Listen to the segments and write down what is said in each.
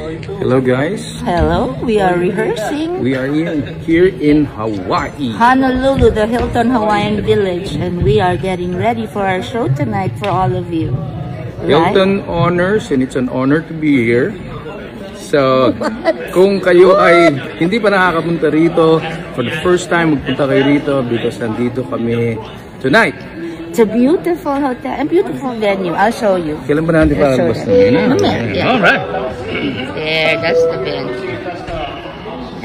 Hello guys. Hello, we are rehearsing. We are here in Hawaii. Honolulu, the Hilton Hawaiian Village, and we are getting ready for our show tonight for all of you. Hilton honors, and it's an honor to be here. So, kung kayo ay hindi pa nakakapunta rito, for the first time magpunta kayo rito because nandito kami tonight. It's a beautiful hotel and beautiful venue. I'll show you. Kailan ba natin palabas na yun? Alright. There, that's the venue.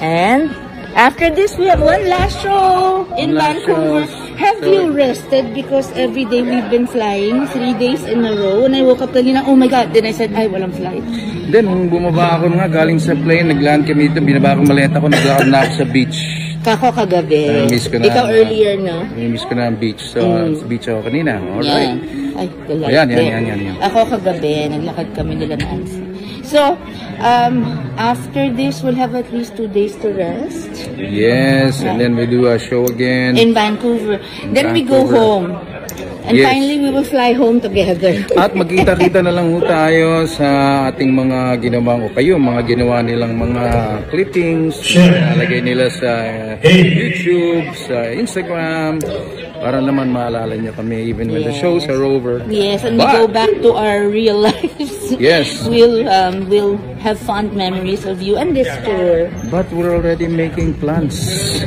And after this, we have one last show in Vancouver. Have you rested? Because every day we've been flying 3 days in a row. When I woke up kanina, oh my God. Then I said, ay, walang flight. Then, nung bumaba ako nga, galing sa plane, nagland kami dito, binaba akong maleta ko, naglakad na ako sa beach. Kako kagabi. Miss ko na, ikaw earlier, no? Miss ko na ang beach. So, sa beach ako kanina. Alright. Ay, yan. Ako kagabi, naglakad kami nila Nancy. So, after this, we'll have at least 2 days to rest. Yes, and then we do a show again. In Vancouver. Then we go home. And finally, we will fly home together. At magkita-kita na lang tayo sa ating mga ginawang mga ginawa nilang mga clippings, nalagay nila sa YouTube, sa Instagram, para naman maalala niyo kami even when the shows are over. Yes, and we go back to our real lives. Yes. We'll have fond memories of you and this tour. But we're already making plans.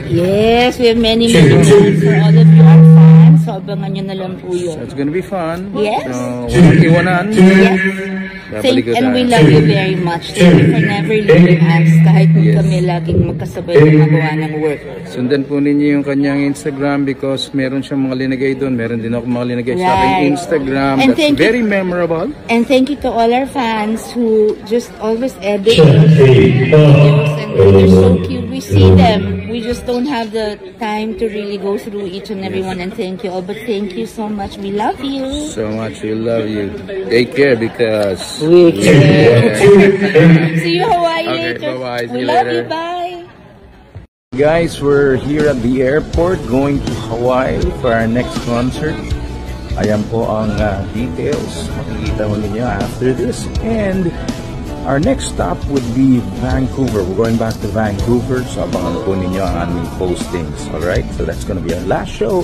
Yes, we have many plans for all of you, our fans. So, abangan nyo na lang po yun. So, it's gonna be fun. Yes. So, walang iwanan. Yes. And we love you very much. Thank you for never leaving us kahit kami laging magkasabay na magawa ng work. Sundan po ninyo yung kanyang Instagram because meron siyang mga linagay doon. Meron din ako mga linagay sa aking Instagram. And that's very memorable. And thank you to all our fans who just always edit videos and they're so cute. We see them. We just don't have the time to really go through each and every one and thank you all. But thank you so much. We love you. So much. We love you. Take care because we care. See you Hawaii later. Bye-bye. We love you. Bye. Guys, we're here at the airport going to Hawaii for our next concert. Ayan po ang details. Makikita mo ninyo after this. And our next stop would be Vancouver. We're going back to Vancouver. So abangan po ninyo ang aming postings. Alright? So that's gonna be our last show.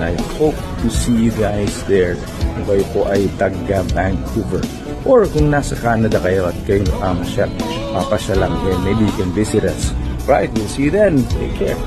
And I hope to see you guys there. Kung kayo po ay taga Vancouver. Or kung nasa Canada kayo at kayo papasya lang here, maybe you can visit us. Right? We'll see you then. Take care.